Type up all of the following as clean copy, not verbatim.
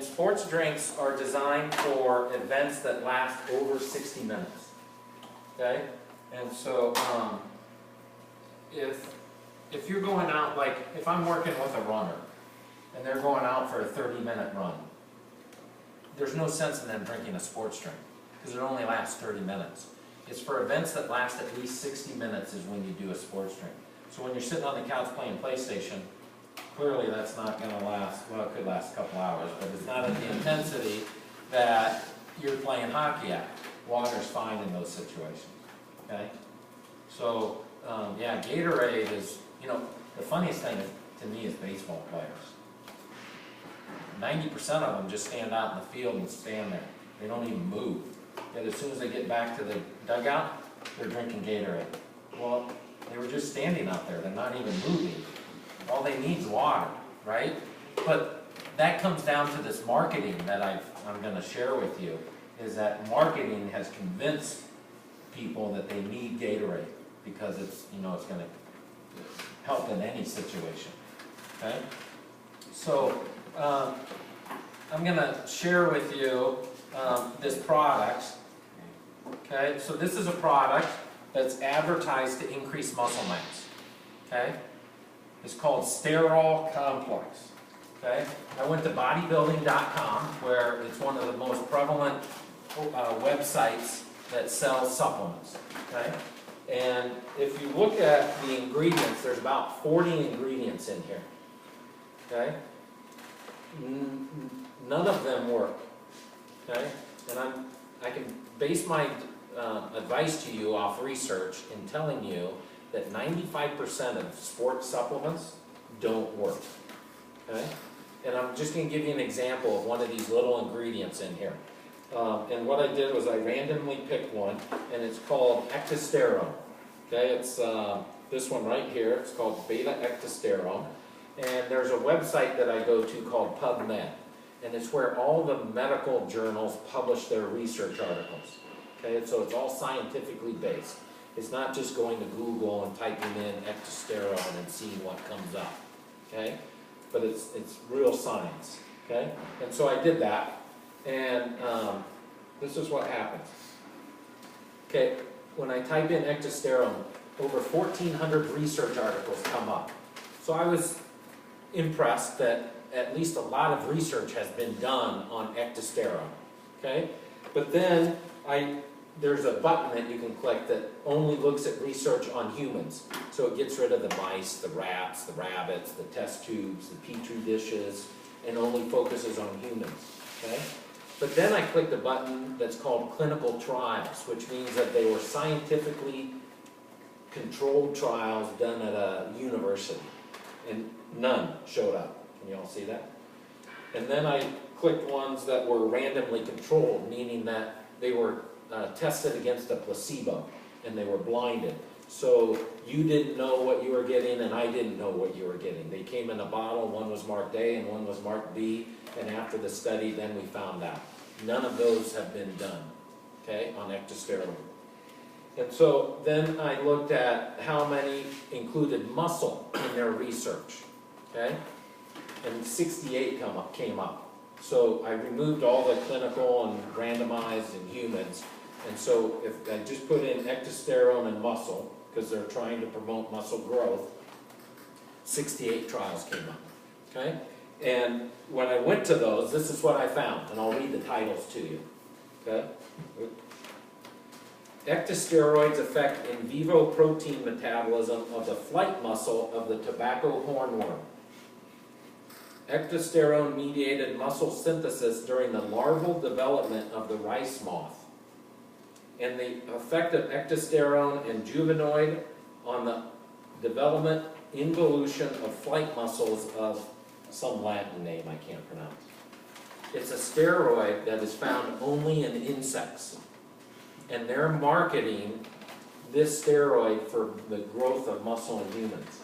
And sports drinks are designed for events that last over 60 minutes. Okay? And so, if you're going out, like, if I'm working with a runner, and they're going out for a 30-minute run, there's no sense in them drinking a sports drink, because it only lasts 30 minutes. It's for events that last at least 60 minutes is when you do a sports drink. So when you're sitting on the couch playing PlayStation, clearly that's not going to last, well, it could last a couple hours, but it's not at the intensity that you're playing hockey at. Water's fine in those situations, okay? So, yeah, Gatorade is, you know, the funniest thing to me is baseball players. 90% of them just stand out in the field and stand there. They don't even move. Yet as soon as they get back to the dugout, they're drinking Gatorade. Well, they were just standing out there. They're not even moving. All they need is water, right? But that comes down to this marketing that I'm going to share with you, is that marketing has convinced people that they need Gatorade because it's, you know, it's going to help in any situation, okay? So, I'm going to share with you this product, okay? So this is a product that's advertised to increase muscle mass, okay? It's called Sterol Complex, okay? I went to bodybuilding.com, where it's one of the most prevalent websites that sells supplements, okay? And if you look at the ingredients, there's about 40 ingredients in here, okay? None of them work, okay? And I can base my advice to you off research in telling you that 95% of sports supplements don't work, okay? And I'm just going to give you an example of one of these little ingredients in here. And what I did was I randomly picked one, and it's called ectosterone. Okay, it's this one right here. It's called beta-ectosterone. And there's a website that I go to called PubMed. And it's where all the medical journals publish their research articles. Okay, so it's all scientifically based. It's not just going to Google and typing in ectosterone and seeing what comes up. Okay, but it's real science. Okay, and so I did that. And this is what happens. Okay, when I type in ectosterone, over 1,400 research articles come up. So I was impressed that at least a lot of research has been done on ectosterone. Okay, but then there's a button that you can click that only looks at research on humans. So it gets rid of the mice, the rats, the rabbits, the test tubes, the petri dishes, and only focuses on humans. Okay. But then I clicked a button that's called clinical trials, which means that they were scientifically controlled trials done at a university. And none showed up. Can you all see that? And then I clicked ones that were randomly controlled, meaning that they were tested against a placebo, and they were blinded. So you didn't know what you were getting, and I didn't know what you were getting. They came in a bottle, one was marked A and one was marked B, and after the study, then we found out. None of those have been done, okay, on ectosterone. And so then I looked at how many included muscle in their research, okay, and 68 came up. So I removed all the clinical and randomized in humans, and so if I just put in ectosterone and muscle, because they're trying to promote muscle growth, 68 trials came up, okay? And when I went to those, this is what I found, and I'll read the titles to you, okay? Ectosteroids affect in vivo protein metabolism of the flight muscle of the tobacco hornworm. Ectosterone-mediated muscle synthesis during the larval development of the rice moth. And the effect of ectosterone and juvenoid on the development, involution of flight muscles of some Latin name I can't pronounce. It's a steroid that is found only in insects. And they're marketing this steroid for the growth of muscle in humans.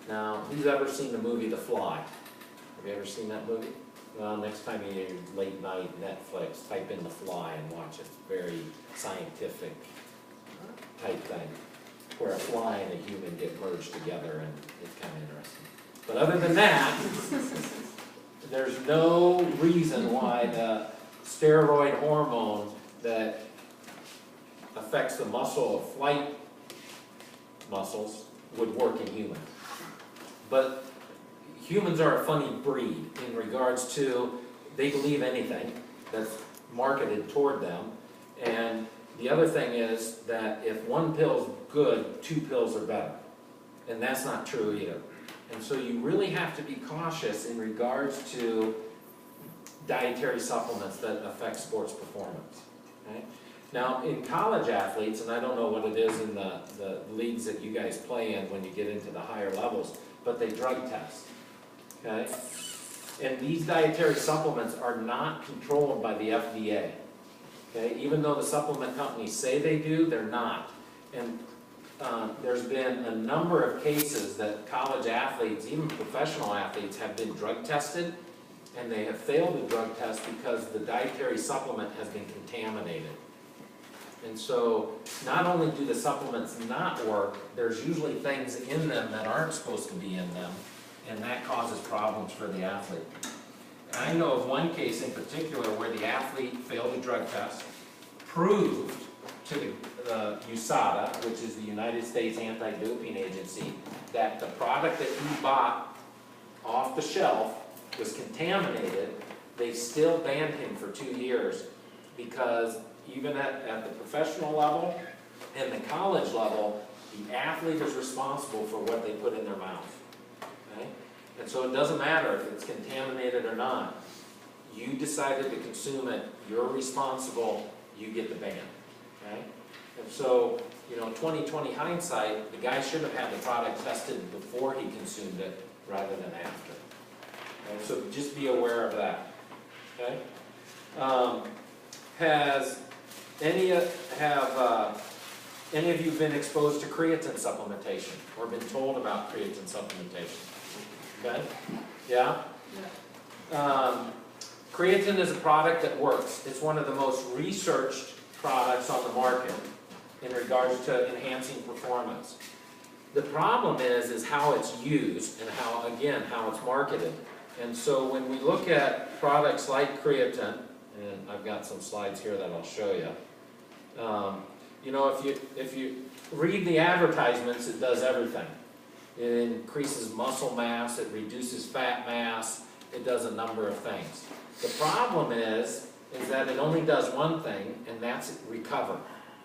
Now, who's ever seen the movie The Fly? Have you ever seen that movie? Well, next time you're late night Netflix, type in The Fly and watch it. It's very scientific type thing, where a fly and a human get merged together, and it's kind of interesting. But other than that, there's no reason why the steroid hormone that affects the muscle of flight muscles would work in humans. But humans are a funny breed in regards to they believe anything that's marketed toward them. And the other thing is that if one pill's good, 2 pills are better. And that's not true either. And so you really have to be cautious in regards to dietary supplements that affect sports performance. Okay? Now, in college athletes, and I don't know what it is in the leagues that you guys play in when you get into the higher levels, but they drug test. Okay? And these dietary supplements are not controlled by the FDA. Okay? Even though the supplement companies say they do, they're not. And there's been a number of cases that college athletes, even professional athletes, have been drug tested, and they have failed the drug test because the dietary supplement has been contaminated. And so, not only do the supplements not work, there's usually things in them that aren't supposed to be in them, and that causes problems for the athlete. I know of one case in particular where the athlete failed a drug test, proved to the USADA, which is the United States Anti-Doping Agency, that the product that he bought off the shelf was contaminated. They still banned him for 2 years because even at the professional level and the college level, the athlete is responsible for what they put in their mouth. Okay? And so it doesn't matter if it's contaminated or not. You decided to consume it, you're responsible, you get the ban. Okay? And so, 20/20 hindsight, the guy should have had the product tested before he consumed it rather than after. Okay? So just be aware of that. Okay? Have any of you been exposed to creatine supplementation or been told about creatine supplementation? Okay? Yeah? Creatine is a product that works. It's one of the most researched products on the market in regards to enhancing performance. The problem is how it's used and how it's marketed. And so when we look at products like creatine, and I've got some slides here that I'll show you. If you read the advertisements, it does everything. It increases muscle mass, it reduces fat mass, it does a number of things. The problem is that it only does one thing, and that's recover.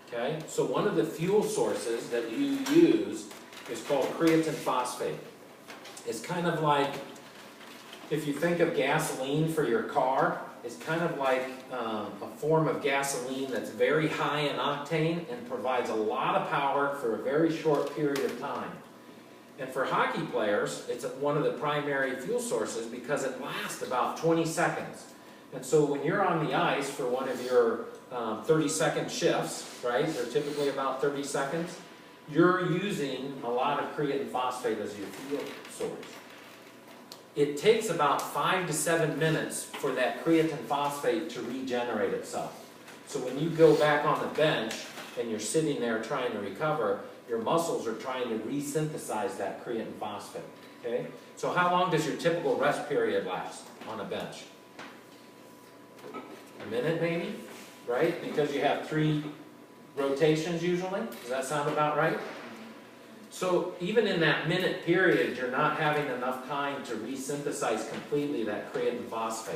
Okay? So one of the fuel sources that you use is called creatine phosphate. It's kind of like, if you think of gasoline for your car, it's kind of like a form of gasoline that's very high in octane and provides a lot of power for a very short period of time. And for hockey players, it's one of the primary fuel sources because it lasts about 20 seconds. And so when you're on the ice for one of your 30-second shifts, right, they're typically about 30 seconds, you're using a lot of creatine phosphate as your fuel source. It takes about 5 to 7 minutes for that creatine phosphate to regenerate itself. So when you go back on the bench and you're sitting there trying to recover, your muscles are trying to resynthesize that creatine phosphate. Okay? So how long does your typical rest period last on a bench? A minute maybe, right? Because you have 3 rotations usually. Does that sound about right? So even in that minute period, you're not having enough time to resynthesize completely that creatine phosphate.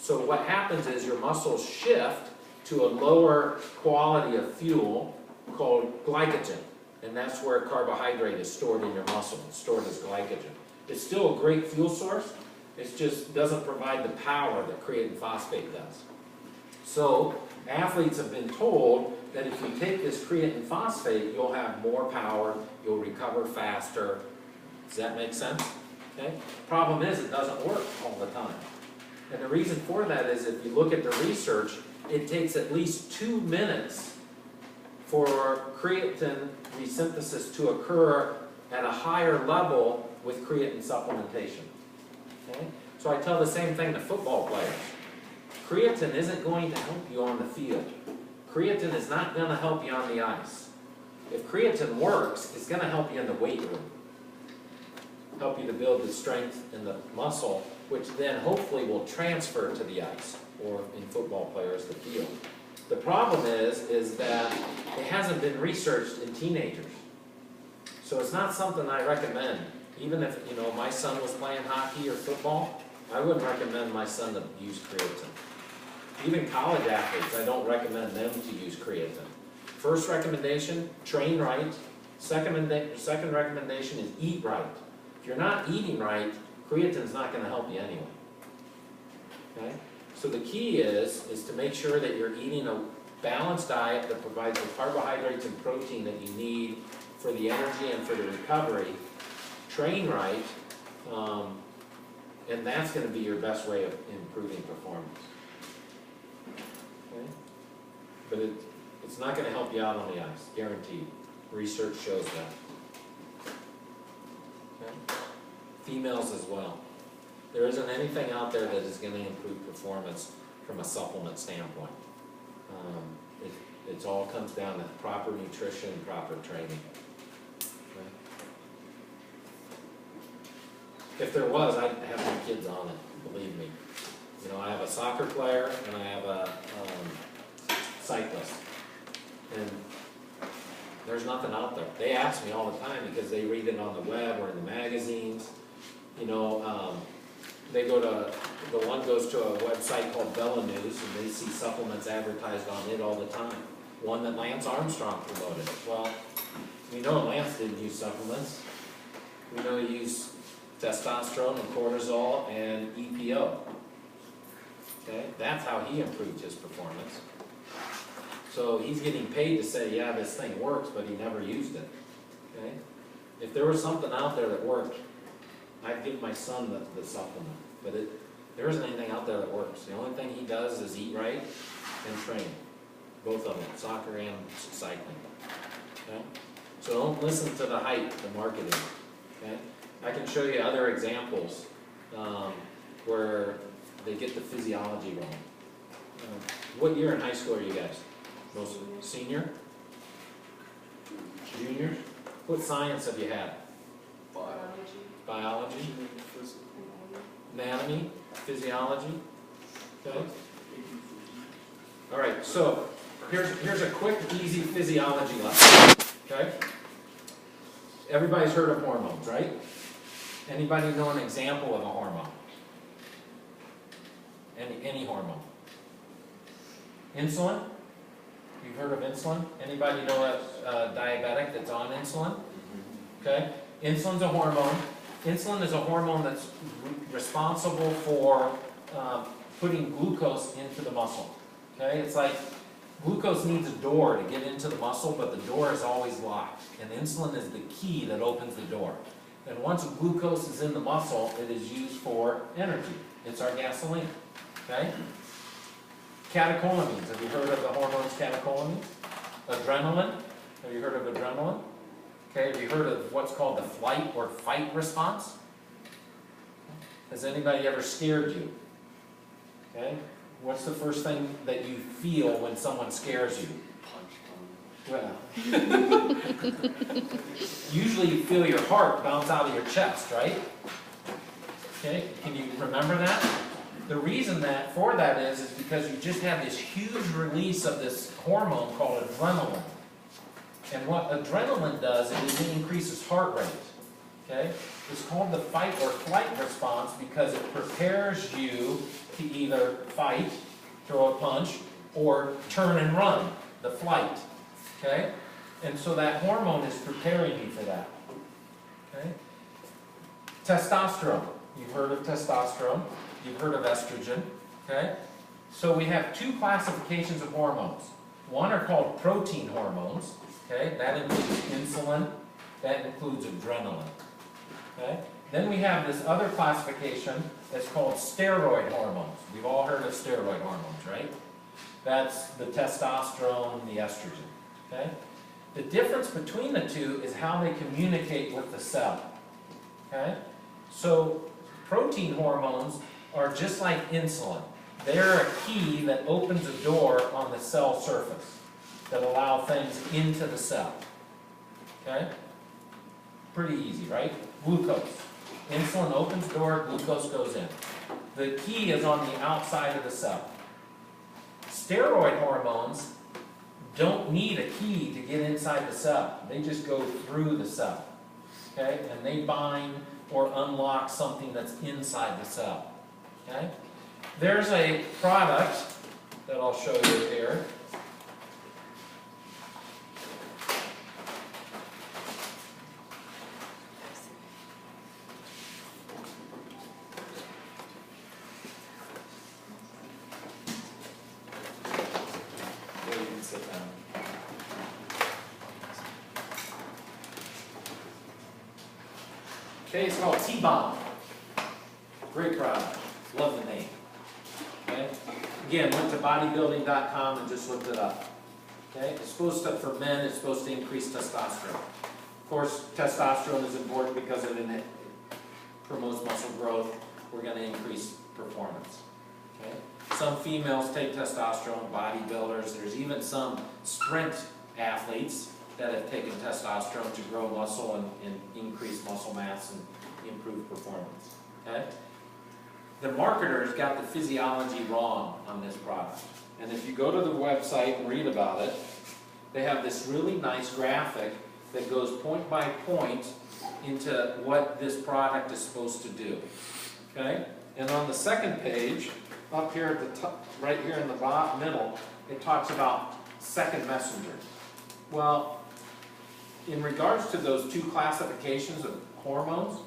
So what happens is your muscles shift to a lower quality of fuel called glycogen. And that's where carbohydrate is stored in your muscle. It's stored as glycogen. It's still a great fuel source. It just doesn't provide the power that creatine phosphate does. So athletes have been told that if you take this creatine phosphate, you'll have more power, you'll recover faster. Does that make sense? Okay? Problem is, it doesn't work all the time. And the reason for that is if you look at the research, it takes at least 2 minutes for creatine resynthesis to occur at a higher level with creatine supplementation. Okay? So I tell the same thing to football players. Creatine isn't going to help you on the field. Creatine is not going to help you on the ice. If creatine works, it's going to help you in the weight room. Help you to build the strength in the muscle which then hopefully will transfer to the ice, or in football players, the field. The problem is that it hasn't been researched in teenagers. So it's not something I recommend. Even if, my son was playing hockey or football, I wouldn't recommend my son to use creatine. Even college athletes, I don't recommend them to use creatine. First recommendation, train right. Second recommendation is eat right. If you're not eating right, creatine's not going to help you anyway. Okay? So the key is to make sure that you're eating a balanced diet that provides the carbohydrates and protein that you need for the energy and for the recovery. Train right, and that's going to be your best way of improving performance. Okay? But it's not going to help you out on the ice, guaranteed. Research shows that. Okay? Females as well. There isn't anything out there that is going to improve performance from a supplement standpoint. It all comes down to proper nutrition, proper training. Okay? If there was, I'd have my kids on it, believe me. I have a soccer player and I have a cyclist. And there's nothing out there. They ask me all the time because they read it on the web or in the magazines. They go to, the one goes to a website called Bella News, and they see supplements advertised on it all the time. One that Lance Armstrong promoted. Well, we know Lance didn't use supplements. We know he used testosterone and cortisol and EPO. Okay, that's how he improved his performance. So he's getting paid to say, yeah, this thing works, but he never used it. Okay, if there was something out there that worked, I'd give my son the supplement, but there isn't anything out there that works. The only thing he does is eat right and train, both of them, soccer and cycling. Okay? So don't listen to the hype, the marketing. Okay? I can show you other examples where they get the physiology wrong. What year in high school are you guys? Most senior? Juniors? What science have you had? Biology, anatomy, physiology. Okay. All right. So here's a quick, easy physiology lesson. Okay. Everybody's heard of hormones, right? Anybody know an example of a hormone? Any hormone? Insulin. You've heard of insulin? Anybody know a diabetic that's on insulin? Okay. Insulin's a hormone. Insulin is a hormone that's responsible for putting glucose into the muscle. Okay, it's like glucose needs a door to get into the muscle, but the door is always locked. And insulin is the key that opens the door. And once glucose is in the muscle, it is used for energy. It's our gasoline. Okay? Catecholamines. Have you heard of the hormones catecholamines? Adrenaline. Have you heard of adrenaline? Okay, have you heard of what's called the flight or fight response? Has anybody ever scared you? Okay, what's the first thing that you feel when someone scares you? Well, usually you feel your heart bounce out of your chest, right? Okay, can you remember that? The reason for that is because you just have this huge release of this hormone called adrenaline. And what adrenaline does is it increases heart rate. Okay? It's called the fight or flight response because it prepares you to either fight, throw a punch, or turn and run, the flight. Okay? And so that hormone is preparing you for that. Okay? Testosterone. You've heard of testosterone. You've heard of estrogen. Okay? So we have two classifications of hormones. One are called protein hormones. Okay, that includes insulin, that includes adrenaline. Okay? Then we have this other classification that's called steroid hormones. We've all heard of steroid hormones, right? That's the testosterone, the estrogen. Okay? The difference between the two is how they communicate with the cell. Okay? So protein hormones are just like insulin. They're a key that opens a door on the cell surface that allow things into the cell. Okay? Pretty easy, right? Glucose. Insulin opens the door, glucose goes in. The key is on the outside of the cell. Steroid hormones don't need a key to get inside the cell. They just go through the cell. Okay? And they bind or unlock something that's inside the cell. Okay? There's a product that I'll show you here. There, you can sit down. Okay, it's called T-Bomb. Great product. Love the name. Okay? Again, went to bodybuilding.com and just looked it up. Okay? It's supposed to, for men, it's supposed to increase testosterone. Of course, testosterone is important because it promotes muscle growth. We're going to increase performance. Okay? Some females take testosterone, bodybuilders. There's even some sprint athletes that have taken testosterone to grow muscle and increase muscle mass and improve performance. Okay? The marketers got the physiology wrong on this product. And if you go to the website and read about it, they have this really nice graphic that goes point by point into what this product is supposed to do. Okay? And on the second page, up here at the top, right here in the bottom middle, it talks about second messenger. Well, in regards to those two classifications of hormones,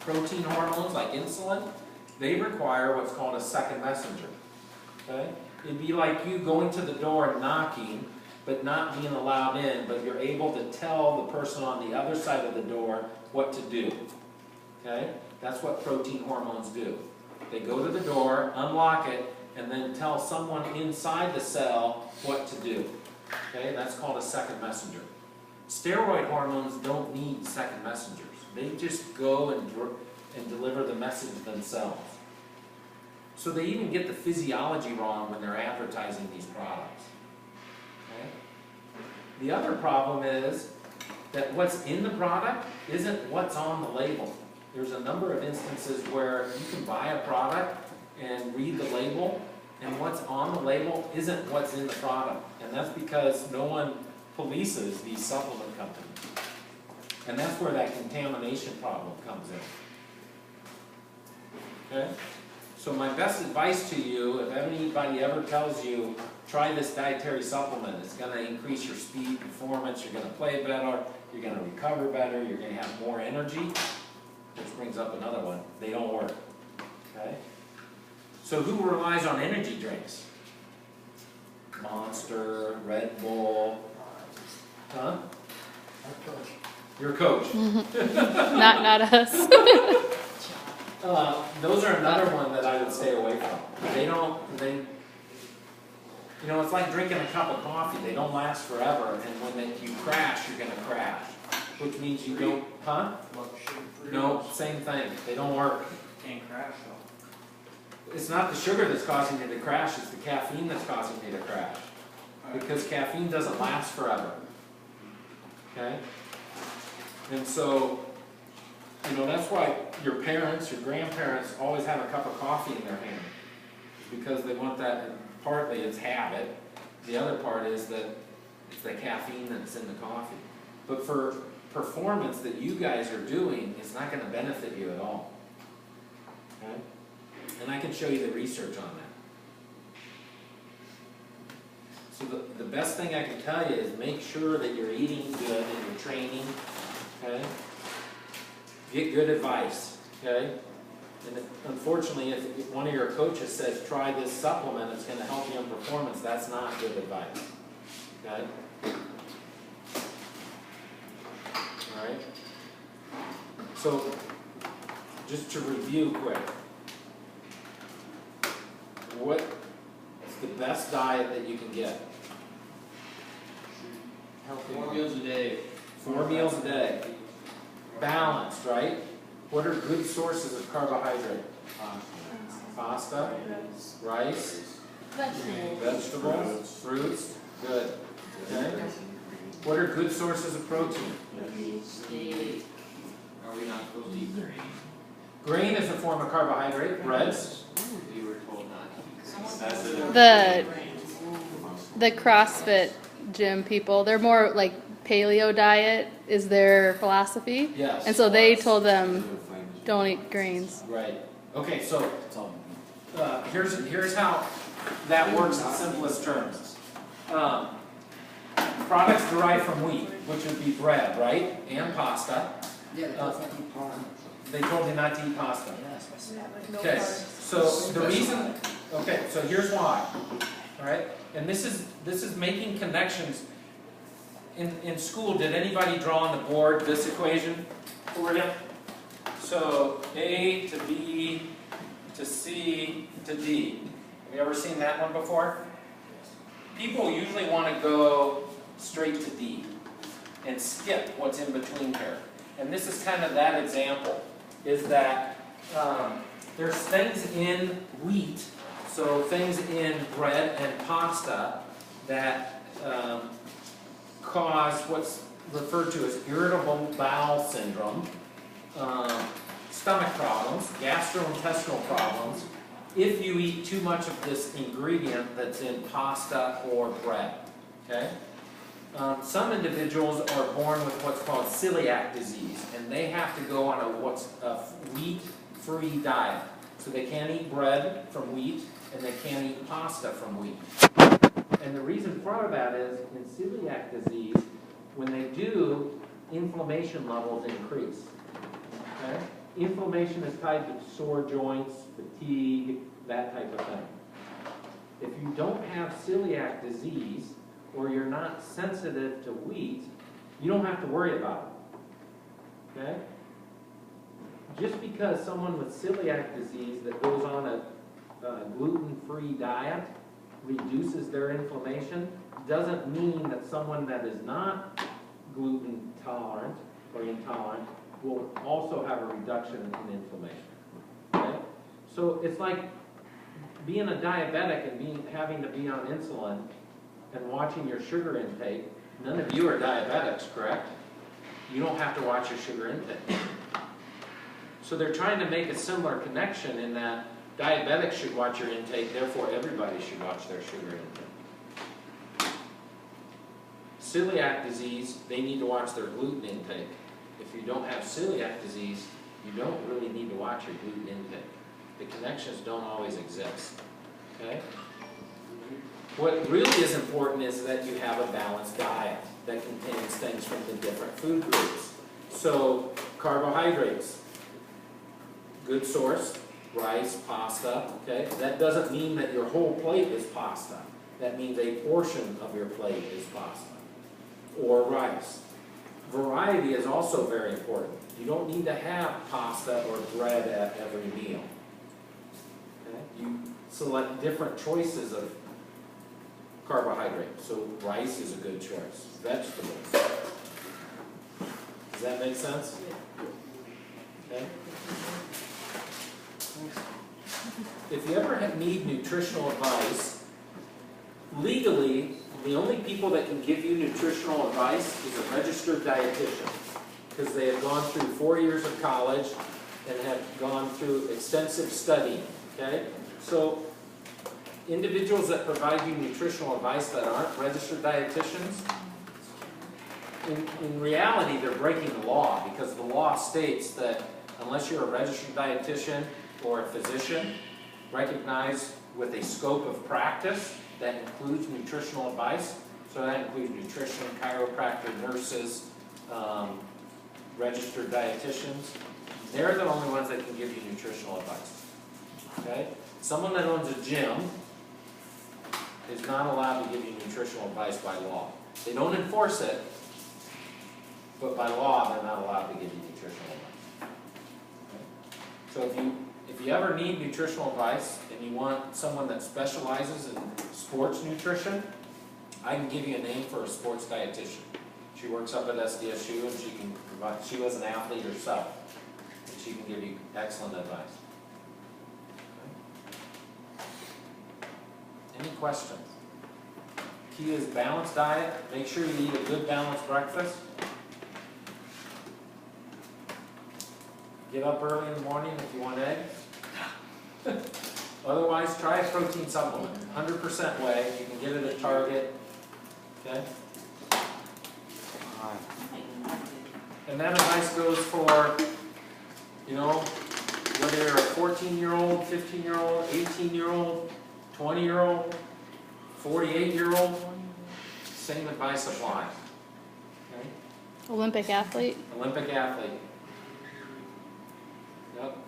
protein hormones like insulin, they require what's called a second messenger. Okay? It'd be like you going to the door and knocking, but not being allowed in, but you're able to tell the person on the other side of the door what to do. Okay? That's what protein hormones do. They go to the door, unlock it, and then tell someone inside the cell what to do. Okay? That's called a second messenger. Steroid hormones don't need second messengers. They just go and deliver the message themselves. So they even get the physiology wrong when they're advertising these products. Okay? The other problem is that what's in the product isn't what's on the label. There's a number of instances where you can buy a product and read the label, and what's on the label isn't what's in the product. And that's because no one polices these supplement companies. And that's where that contamination problem comes in. Okay? So my best advice to you, if anybody ever tells you, try this dietary supplement, it's going to increase your speed, performance, you're going to play better, you're going to recover better, you're going to have more energy, which brings up another one, they don't work. Okay? So who relies on energy drinks? Monster, Red Bull, huh? Your coach. Not us. Those are another one that I would stay away from. You know, it's like drinking a cup of coffee. They don't last forever, and when you crash, you're going to crash. Which means you don't, huh? No, same thing. They don't work. Can't crash though. It's not the sugar that's causing you to crash, it's the caffeine that's causing you to crash. Because caffeine doesn't last forever. Okay? And so, you know, that's why your parents, your grandparents always have a cup of coffee in their hand. Because they want that, and partly it's habit. The other part is that it's the caffeine that's in the coffee. But for performance that you guys are doing, it's not going to benefit you at all. Okay? And I can show you the research on that. So the best thing I can tell you is make sure that you're eating good and you're training. Okay? Get good advice. Okay? And unfortunately, if one of your coaches says, try this supplement, it's going to help you in performance, that's not good advice. Okay? Alright? So, just to review quick. What's the best diet that you can get? Healthy. 4 meals a day. 4 meals a day. Balanced, right? What are good sources of carbohydrate? Pasta, rice, vegetables, fruits. Good. Okay. What are good sources of protein? Are we not supposed to eat grain? Grain is a form of carbohydrate, breads. You were told not to. The CrossFit gym people, they're more like paleo diet is their philosophy. Yes. And so they told them, don't eat grains. Right. Okay, so here's how that works in simplest terms. Products derived from wheat, which would be bread, right, and pasta. Yeah, They told you not to eat pasta. Okay, so the reason. Okay, so here's why. All right, and this is making connections. In school, did anybody draw on the board this equation for you? So A to B to C to D. Have you ever seen that one before? People usually want to go straight to D and skip what's in between here. And this is kind of that example, is that there's things in wheat, so things in bread and pasta that cause what's referred to as irritable bowel syndrome, stomach problems, gastrointestinal problems, if you eat too much of this ingredient that's in pasta or bread. Okay? Some individuals are born with what's called celiac disease, and they have to go on a wheat-free diet. So they can't eat bread from wheat, and they can't eat pasta from wheat. And the reason for that is, in celiac disease, when they do, inflammation levels increase. Okay? Inflammation is tied to sore joints, fatigue, that type of thing. If you don't have celiac disease, or you're not sensitive to wheat, you don't have to worry about it. Okay? Just because someone with celiac disease that goes on a gluten-free diet reduces their inflammation, doesn't mean that someone that is not gluten tolerant or intolerant will also have a reduction in inflammation. Okay? So it's like being a diabetic and having to be on insulin and watching your sugar intake. None of you are diabetics, correct? You don't have to watch your sugar intake. So they're trying to make a similar connection in that diabetics should watch your intake, therefore everybody should watch their sugar intake. Celiac disease, they need to watch their gluten intake. If you don't have celiac disease, you don't really need to watch your gluten intake. The connections don't always exist. Okay? What really is important is that you have a balanced diet that contains things from the different food groups. So, carbohydrates, good source, rice, pasta, okay? That doesn't mean that your whole plate is pasta. That means a portion of your plate is pasta or rice. Variety is also very important. You don't need to have pasta or bread at every meal. Okay? You select different choices of carbohydrate. So rice is a good choice. Vegetables. Does that make sense? Okay. If you ever need nutritional advice, legally, the only people that can give you nutritional advice is a registered dietitian, because they have gone through 4 years of college and have gone through extensive studying. Okay? So individuals that provide you nutritional advice that aren't registered dietitians, in reality, they're breaking the law, because the law states that unless you're a registered dietitian or a physician recognized with a scope of practice that includes nutritional advice, so that includes nutrition, chiropractor, nurses, registered dietitians, they're the only ones that can give you nutritional advice. Okay? Someone that owns a gym is not allowed to give you nutritional advice by law. They don't enforce it, but by law they're not allowed to give you nutritional advice. Okay? So if you ever need nutritional advice and you want someone that specializes in sports nutrition, I can give you a name for a sports dietitian. She works up at SDSU and she can provide, she was an athlete herself, and she can give you excellent advice. Any questions? Key is balanced diet. Make sure you eat a good balanced breakfast. Get up early in the morning if you want eggs. Otherwise, try a protein supplement, 100% whey, you can get it at Target, okay? And that advice goes for, you know, whether you're a 14-year-old, 15-year-old, 18-year-old, 20-year-old, 48-year-old, same advice applies. Okay? Olympic athlete. Olympic athlete. Yep.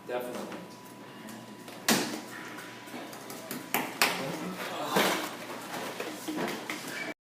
Definitely.